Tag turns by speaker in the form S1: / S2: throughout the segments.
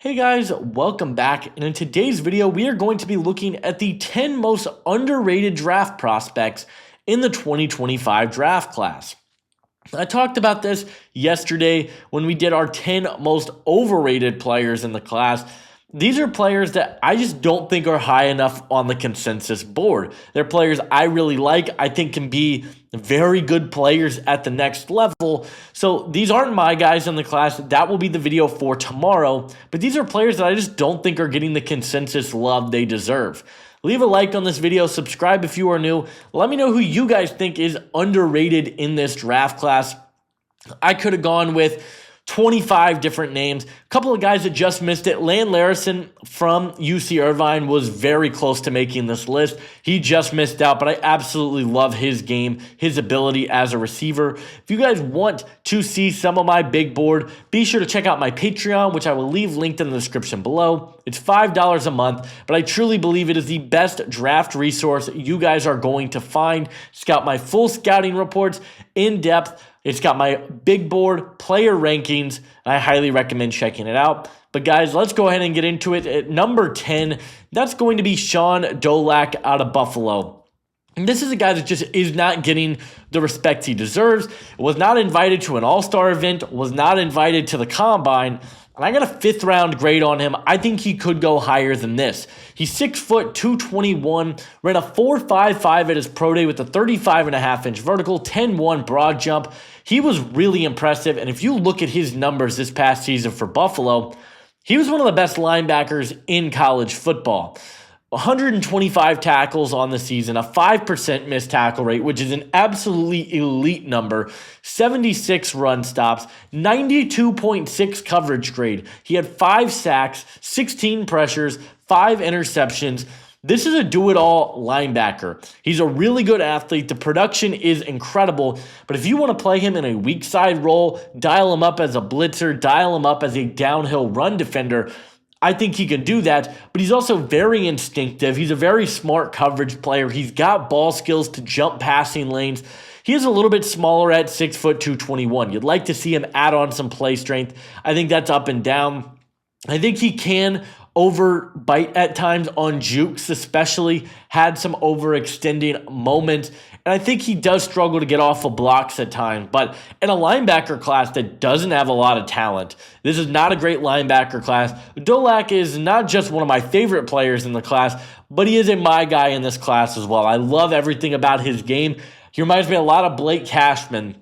S1: Hey guys, welcome back, and in today's video we are going to be looking at the 10 most underrated draft prospects in the 2025 draft class. I talked about this yesterday when we did our 10 most overrated players in the class. These are players that I just don't think are high enough on the consensus board. They're players I really like, I think can be very good players at the next level. So these aren't my guys in the class. That will be the video for tomorrow. But these are players that I just don't think are getting the consensus love they deserve. Leave a like on this video, subscribe if you are new. Let me know who you guys think is underrated in this draft class. I could have gone with 25 different names. A couple of guys that just missed it. Lan Larison from UC Irvine was very close to making this list. He just missed out, but I absolutely love his game, his ability as a receiver. If you guys want to see some of my big board, be sure to check out my Patreon, which I will leave linked in the description below. It's $5 a month, but I truly believe it is the best draft resource you guys are going to find. It's got my full scouting reports in depth. It's got my big board player rankings, and I highly recommend checking it out. But guys, let's go ahead and get into it. At number 10, that's going to be Shawn Dolac out of Buffalo. And this is a guy that just is not getting the respect he deserves. Was not invited to an all-star event, was not invited to the combine. And I got a 5th round grade on him. I think he could go higher than this. He's 6 foot, 221, ran a 4.55 at his pro day with a 35.5-inch vertical, 10.1 broad jump. He was really impressive. And if you look at his numbers this past season for Buffalo, he was one of the best linebackers in college football. 125 tackles on the season, a 5% missed tackle rate, which is an absolutely elite number, 76 run stops, 92.6 coverage grade. He had 5 sacks, 16 pressures, 5 interceptions. This is a do-it-all linebacker. He's a really good athlete. The production is incredible, but if you want to play him in a weak side role, dial him up as a blitzer, dial him up as a downhill run defender, I think he can do that, but he's also very instinctive. He's a very smart coverage player. He's got ball skills to jump passing lanes. He is a little bit smaller at 6 foot 221. You'd like to see him add on some play strength. I think that's up and down. I think he can overbite at times on jukes, especially had some overextending moments. And I think he does struggle to get off of blocks at times. But in a linebacker class that doesn't have a lot of talent, this is not a great linebacker class. Dolac is not just one of my favorite players in the class, but he is my guy in this class as well. I love everything about his game. He reminds me a lot of Blake Cashman.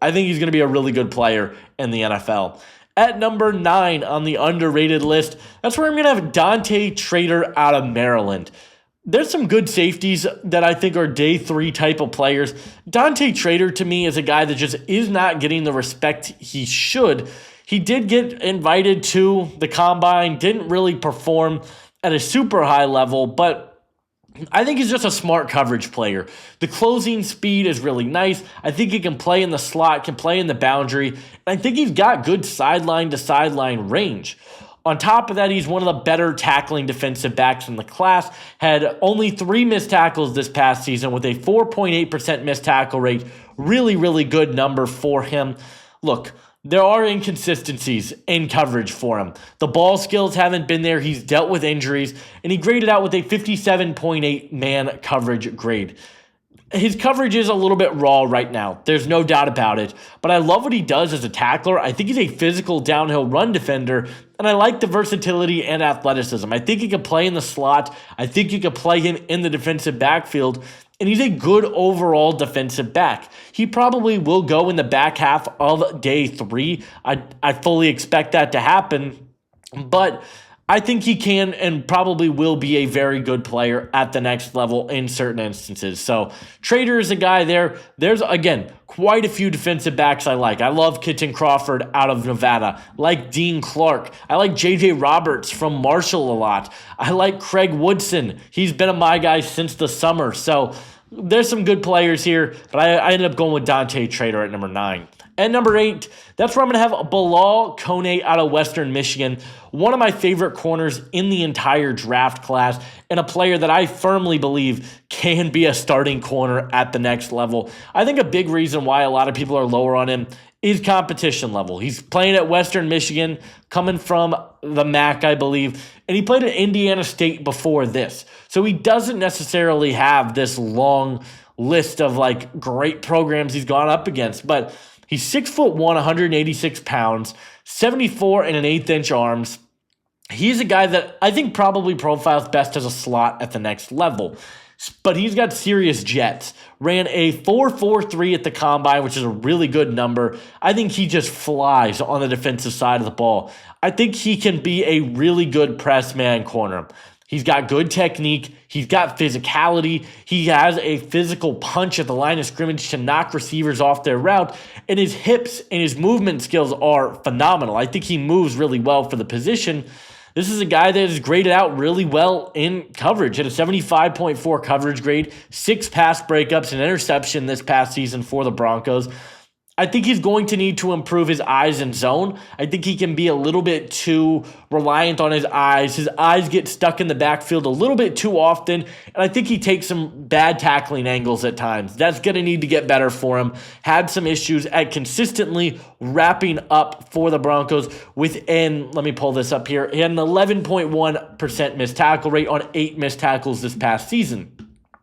S1: I think he's going to be a really good player in the NFL. At number 9 on the underrated list, that's where I'm going to have Dante Trader out of Maryland. There's some good safeties that I think are day 3 type of players. Dante Trader, to me, is a guy that just is not getting the respect he should. He did get invited to the combine, didn't really perform at a super high level, but I think he's just a smart coverage player. The closing speed is really nice. I think he can play in the slot, can play in the boundary, and I think he's got good sideline to sideline range. On top of that, he's one of the better tackling defensive backs in the class. Had only 3 missed tackles this past season with a 4.8% missed tackle rate. Really, really good number for him. Look, there are inconsistencies in coverage for him. The ball skills haven't been there. He's dealt with injuries, and he graded out with a 57.8 man coverage grade. His coverage is a little bit raw right now. There's no doubt about it. But I love what he does as a tackler. I think he's a physical downhill run defender, and I like the versatility and athleticism. I think he can play in the slot. I think you can play him in the defensive backfield, and he's a good overall defensive back. He probably will go in the back half of day 3. I fully expect that to happen, but I think he can and probably will be a very good player at the next level in certain instances. So Trader is a guy there. There's, again, quite a few defensive backs I like. I love Kitten Crawford out of Nevada. I like Dean Clark. I like J.J. Roberts from Marshall a lot. I like Craig Woodson. He's been a my guy since the summer. So there's some good players here, but I ended up going with Dante Trader at number 9. At number 8, that's where I'm going to have Bal Kone out of Western Michigan, one of my favorite corners in the entire draft class, and a player that I firmly believe can be a starting corner at the next level. I think a big reason why a lot of people are lower on him is competition level. He's playing at Western Michigan, coming from the MAC, I believe, and he played at Indiana State before this. So he doesn't necessarily have this long list of like great programs he's gone up against, but he's 6'1", 186 pounds, 74 and an 1/8 inch arms. He's a guy that I think probably profiles best as a slot at the next level. But he's got serious jets. Ran a 4.43 at the combine, which is a really good number. I think he just flies on the defensive side of the ball. I think he can be a really good press man corner. He's got good technique. He's got physicality. He has a physical punch at the line of scrimmage to knock receivers off their route. And his hips and his movement skills are phenomenal. I think he moves really well for the position. This is a guy that is graded out really well in coverage at a 75.4 coverage grade, 6 pass breakups, and interception this past season for the Broncos. I think he's going to need to improve his eyes and zone. I think he can be a little bit too reliant on his eyes. His eyes get stuck in the backfield a little bit too often, and I think he takes some bad tackling angles at times. That's going to need to get better for him. Had some issues at consistently wrapping up for the Broncos within, let me pull this up here, he had an 11.1% missed tackle rate on 8 missed tackles this past season.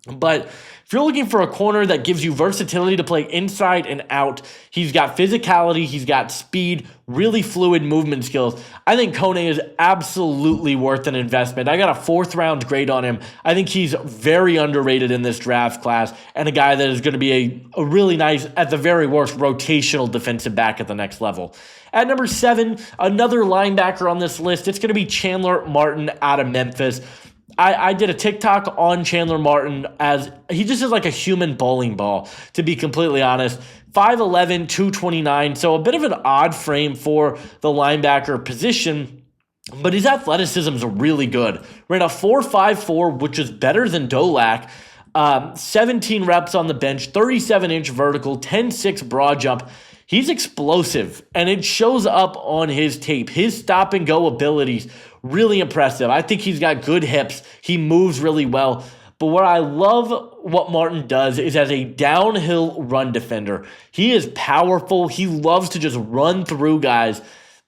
S1: But if you're looking for a corner that gives you versatility to play inside and out, he's got physicality, he's got speed, really fluid movement skills. I think Kone is absolutely worth an investment. I got a 4th round grade on him. I think he's very underrated in this draft class and a guy that is going to be a really nice, at the very worst, rotational defensive back at the next level. At number 7, another linebacker on this list, it's going to be Chandler Martin out of Memphis. I did a TikTok on Chandler Martin as he just is like a human bowling ball, to be completely honest. 5'11", 229, so a bit of an odd frame for the linebacker position, but his athleticism is really good. Ran a 4.54, which is better than Dolac. 17 reps on the bench, 37-inch vertical, 10.6 broad jump. He's explosive, and it shows up on his tape. His stop-and-go abilities, really impressive. I think he's got good hips. He moves really well. But what I love what Martin does is as a downhill run defender. He is powerful. He loves to just run through guys.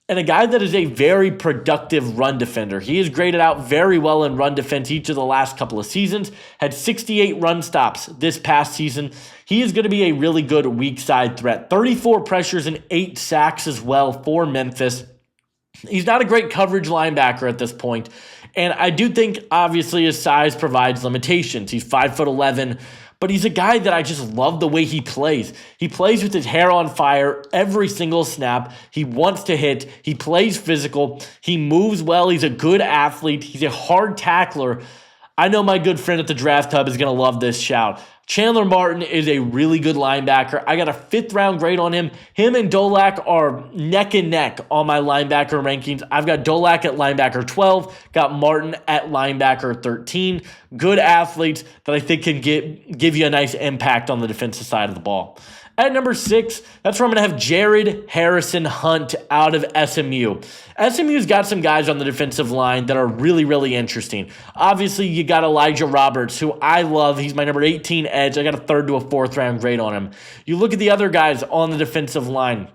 S1: And a guy that is a very productive run defender. He is graded out very well in run defense each of the last couple of seasons. Had 68 run stops this past season. He is going to be a really good weak side threat. 34 pressures and 8 sacks as well for Memphis. He's not a great coverage linebacker at this point. And I do think, obviously, his size provides limitations. He's 5'11", but he's a guy that I just love the way he plays. He plays with his hair on fire every single snap. He wants to hit. He plays physical. He moves well. He's a good athlete. He's a hard tackler. I know my good friend at the Draft Hub is going to love this shout. Chandler Martin is a really good linebacker. I got a 5th round grade on him. Him and Dolac are neck and neck on my linebacker rankings. I've got Dolac at linebacker 12, got Martin at linebacker 13. Good athletes that I think can give you a nice impact on the defensive side of the ball. At number 6, that's where I'm going to have Jared Harrison Hunt out of SMU. SMU's got some guys on the defensive line that are really, really interesting. Obviously, you got Elijah Roberts, who I love. He's my number 18 edge. I got a 3rd to a 4th round grade on him. You look at the other guys on the defensive line.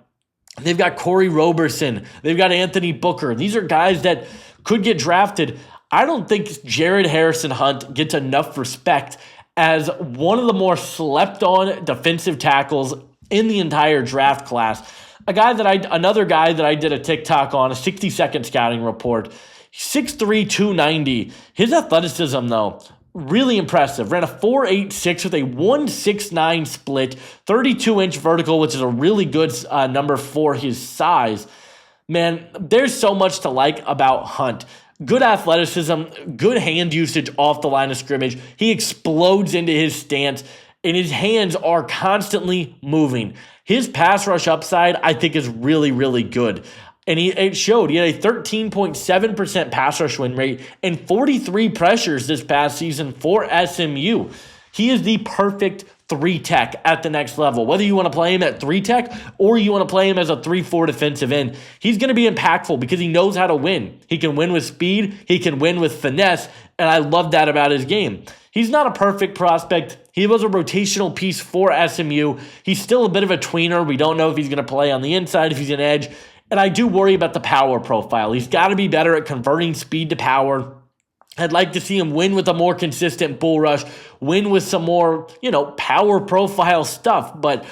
S1: They've got Corey Roberson. They've got Anthony Booker. These are guys that could get drafted. I don't think Jared Harrison Hunt gets enough respect as one of the more slept-on defensive tackles in the entire draft class. Another guy that I did a TikTok on, a 60-second scouting report, 6'3", 290. His athleticism, though, really impressive. Ran a 4.86 with a 1.69 split, 32-inch vertical, which is a really good number for his size. Man, there's so much to like about Hunt. Good athleticism, good hand usage off the line of scrimmage. He explodes into his stance, and his hands are constantly moving. His pass rush upside, I think, is really, really good. And it showed. He had a 13.7% pass rush win rate and 43 pressures this past season for SMU. He is the perfect 3 tech at the next level. Whether you want to play him at 3 tech or you want to play him as a 3-4 defensive end, he's going to be impactful because he knows how to win. He can win with speed, he can win with finesse, and I love that about his game. He's not a perfect prospect. He was a rotational piece for SMU. He's still a bit of a tweener. We don't know if he's going to play on the inside, if he's an edge, and I do worry about the power profile. He's got to be better at converting speed to power. I'd like to see him win with a more consistent bull rush, win with some more, power profile stuff. But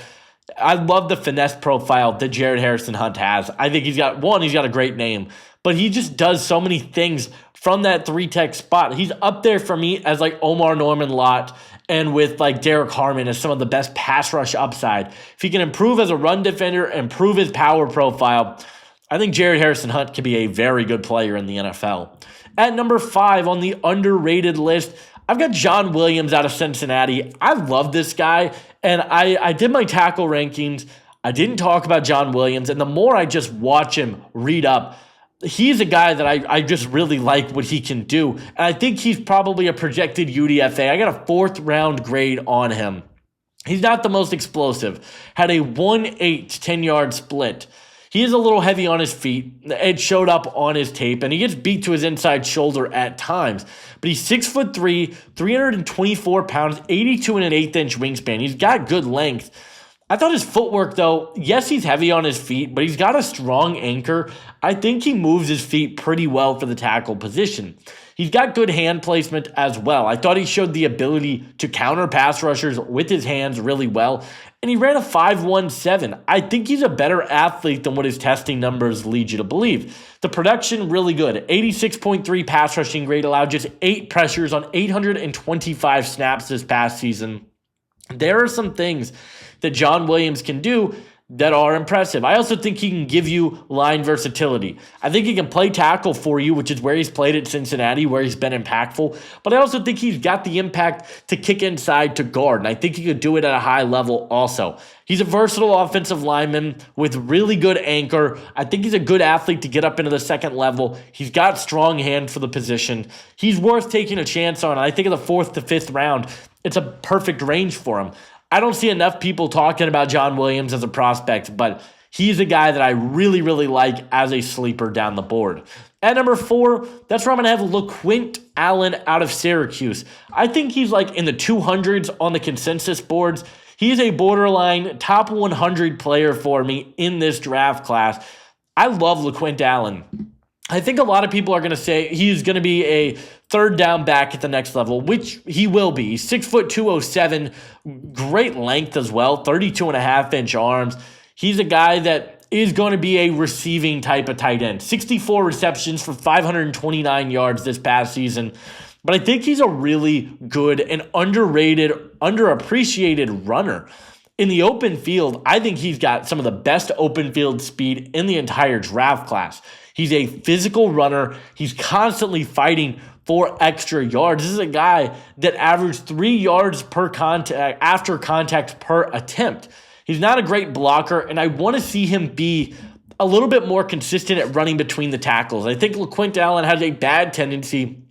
S1: I love the finesse profile that Jared Harrison Hunt has. I think he's got a great name, but he just does so many things from that 3 tech spot. He's up there for me as like Omar Norman Lott and with like Derek Harmon as some of the best pass rush upside. If he can improve as a run defender, improve his power profile, I think Jared Harrison Hunt could be a very good player in the NFL. At number 5 on the underrated list, I've got John Williams out of Cincinnati. I love this guy, and I did my tackle rankings. I didn't talk about John Williams, and the more I just watch him read up, he's a guy that I just really like what he can do, and I think he's probably a projected UDFA. I got a 4th round grade on him. He's not the most explosive. Had a 1-8 10-yard split. He is a little heavy on his feet. The edge showed up on his tape, and he gets beat to his inside shoulder at times. But he's 6'3", 324 pounds, 82 and an 1/8 inch wingspan. He's got good length. I thought his footwork, though, yes, he's heavy on his feet, but he's got a strong anchor. I think he moves his feet pretty well for the tackle position. He's got good hand placement as well. I thought he showed the ability to counter pass rushers with his hands really well, and he ran a 5.17. I think he's a better athlete than what his testing numbers lead you to believe. The production, really good. 86.3 pass rushing grade, allowed just 8 pressures on 825 snaps this past season. There are some things that John Williams can do that are impressive. I also think he can give you line versatility. I think he can play tackle for you, which is where he's played at Cincinnati, where he's been impactful. But I also think he's got the impact to kick inside to guard, and I think he could do it at a high level also. He's a versatile offensive lineman with really good anchor. I think he's a good athlete to get up into the second level. He's got strong hand for the position. He's worth taking a chance on. I think in the 4th to 5th round, it's a perfect range for him. I don't see enough people talking about John Williams as a prospect, but he's a guy that I really, really like as a sleeper down the board. At number 4, that's where I'm going to have Laquon Allen out of Syracuse. I think he's like in the 200s on the consensus boards. He's a borderline top 100 player for me in this draft class. I love Laquon Allen. I think a lot of people are going to say he's going to be a 3rd down back at the next level, which he will be. He's 6'2", 207, great length as well, 32.5 inch arms. He's a guy that is going to be a receiving type of tight end. 64 receptions for 529 yards this past season. But I think he's a really good and underrated, underappreciated runner. In the open field, I think he's got some of the best open field speed in the entire draft class. He's a physical runner. He's constantly fighting for extra yards. This is a guy that averaged 3 yards per contact after contact per attempt. He's not a great blocker, and I want to see him be a little bit more consistent at running between the tackles. I think Laquon Allen has a bad tendency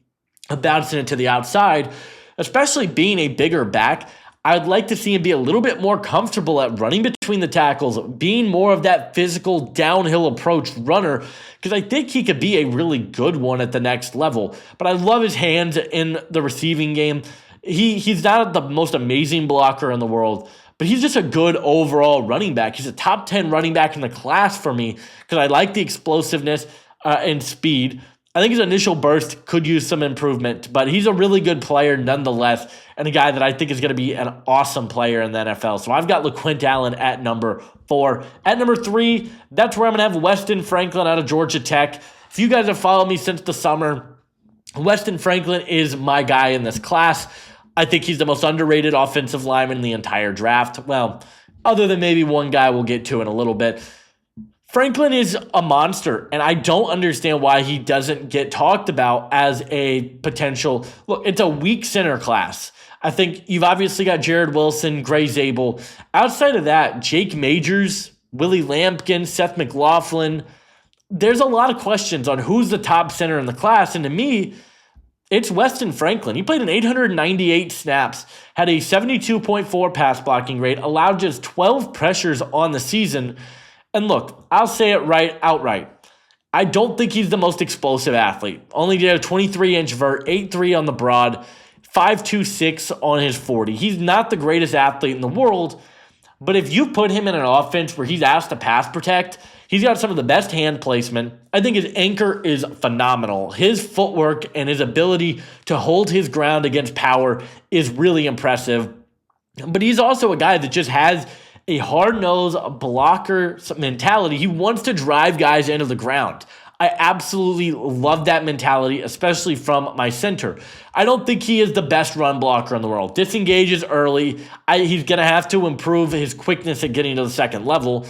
S1: of bouncing it to the outside, especially being a bigger back. I'd like to see him be a little bit more comfortable at running between the tackles, being more of that physical downhill approach runner, because I think he could be a really good one at the next level. But I love his hands in the receiving game. He's not the most amazing blocker in the world, but he's just a good overall running back. He's a top 10 running back in the class for me because I like the explosiveness and speed. I think his initial burst could use some improvement, but he's a really good player nonetheless, and a guy that I think is going to be an awesome player in the NFL. So I've got Laquon Allen at number 4. At number 3, that's where I'm going to have Weston Franklin out of Georgia Tech. If you guys have followed me since the summer, Weston Franklin is my guy in this class. I think he's the most underrated offensive lineman in the entire draft. Well, other than maybe one guy we'll get to in a little bit. Franklin is a monster, and I don't understand why he doesn't get talked about as a potential. Look, it's a weak center class. I think you've obviously got Jared Wilson, Gray Zabel. Outside of that, Jake Majors, Willie Lampkin, Seth McLaughlin. There's a lot of questions on who's the top center in the class, and to me, It's Weston Franklin. He played in 898 snaps, had a 72.4 pass blocking grade, allowed just 12 pressures on the season. And look, I'll say it outright. I don't think he's the most explosive athlete. Only did a 23-inch vert, 8'3" on the broad, 5'2", on his 40. He's not the greatest athlete in the world, but if you put him in an offense where he's asked to pass protect, he's got some of the best hand placement. I think his anchor is phenomenal. His footwork and his ability to hold his ground against power is really impressive. But he's also a guy that just has a hard-nosed blocker mentality. He wants to drive guys into the ground. I absolutely love that mentality, especially from my center. I don't think he is the best run blocker in the world. Disengages early. He's going to have to improve his quickness at getting to the second level.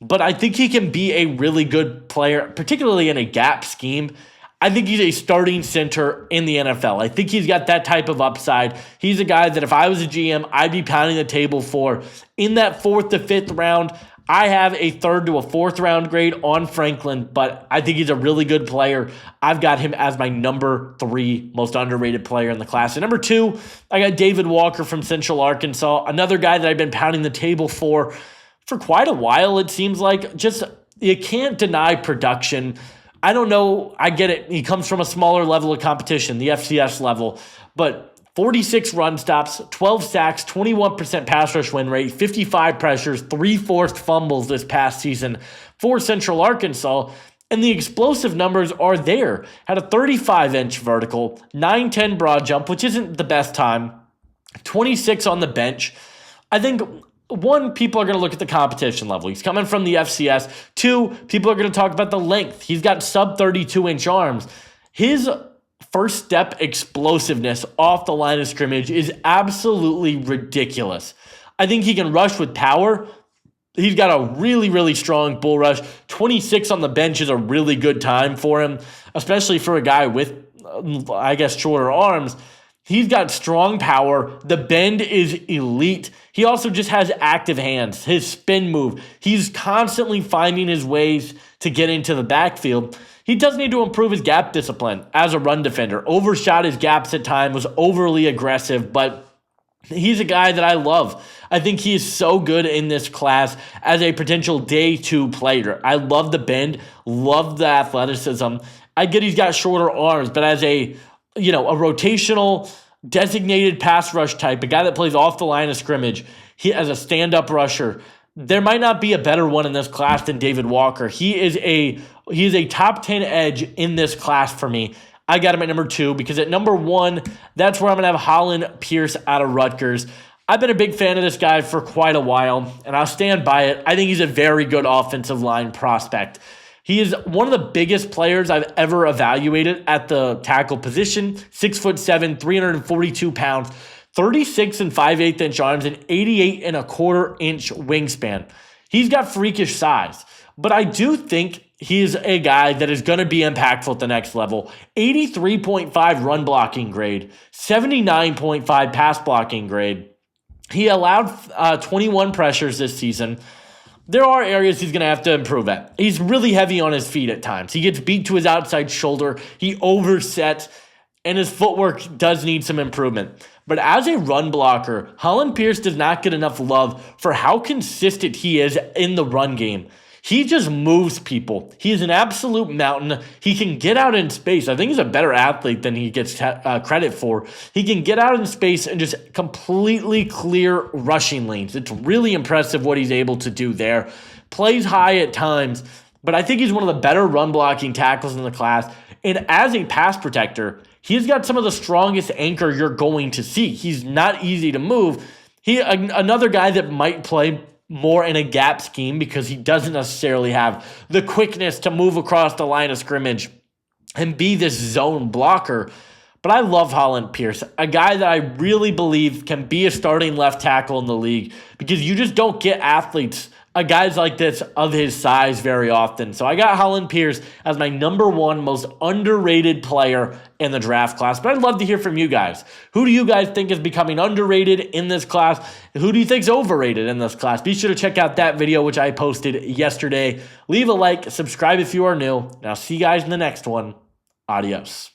S1: But I think he can be a really good player, particularly in a gap scheme. I think he's a starting center in the NFL. I think he's got that type of upside. He's a guy that if I was a GM, I'd be pounding the table for. In that 4th to 5th round, I have a 3rd to a 4th round grade on Franklin, but I think he's a really good player. I've got him as my number 3 most underrated player in the class. And number 2, I got David Walker from Central Arkansas, another guy that I've been pounding the table for quite a while, it seems like. Just, you can't deny production. I don't know. I get it. He comes from a smaller level of competition, the FCS level, but 46 run stops, 12 sacks, 21% pass rush win rate, 55 pressures, 3 forced fumbles this past season for Central Arkansas. And the explosive numbers are there. Had a 35-inch vertical, 9'10" broad jump, which isn't the best time, 26 on the bench. I think, 1, people are going to look at the competition level. He's coming from the FCS. 2, people are going to talk about the length. He's got sub 32-inch arms. His first step explosiveness off the line of scrimmage is absolutely ridiculous. I think he can rush with power. He's got a really, really strong bull rush. 26 on the bench is a really good time for him, especially for a guy with, I guess, shorter arms. He's got strong power. The bend is elite. He also just has active hands. His spin move. He's constantly finding his ways to get into the backfield. He does need to improve his gap discipline as a run defender. Overshot his gaps at times, was overly aggressive, but he's a guy that I love. I think he is so good in this class as a potential day 2 player. I love the bend, love the athleticism. I get he's got shorter arms, but as a rotational designated pass rush type, a guy that plays off the line of scrimmage, he as a stand-up rusher, there might not be a better one in this class than David Walker. He is a top 10 edge in this class for me. I got him at number 2 because at number 1, that's where I'm going to have Holland Pierce out of Rutgers. I've been a big fan of this guy for quite a while, and I'll stand by it. I think he's a very good offensive line prospect. He is one of the biggest players I've ever evaluated at the tackle position. 6'7", 342 pounds, 36 and 5/8 inch arms, and 88 and a quarter inch wingspan. He's got freakish size, but I do think he is a guy that is going to be impactful at the next level. 83.5 run blocking grade, 79.5 pass blocking grade. He allowed 21 pressures this season. There are areas he's going to have to improve at. He's really heavy on his feet at times. He gets beat to his outside shoulder. He oversets, and his footwork does need some improvement. But as a run blocker, Holland Pierce does not get enough love for how consistent he is in the run game. He just moves people. He is an absolute mountain. He can get out in space. I think he's a better athlete than he gets credit for. He can get out in space and just completely clear rushing lanes. It's really impressive what he's able to do there. Plays high at times, but I think he's one of the better run blocking tackles in the class. And as a pass protector, he's got some of the strongest anchor you're going to see. He's not easy to move. Another guy that might play more in a gap scheme because he doesn't necessarily have the quickness to move across the line of scrimmage and be this zone blocker. But I love Holland Pierce, a guy that I really believe can be a starting left tackle in the league because you just don't get athletes, guys like this of his size very often. So I got Holland Pierce as my number 1 most underrated player in the draft class. But I'd love to hear from you guys. Who do you guys think is becoming underrated in this class? Who do you think is overrated in this class? Be sure to check out that video, which I posted yesterday. Leave a like, subscribe if you are new, and I'll see you guys in the next one. Adios.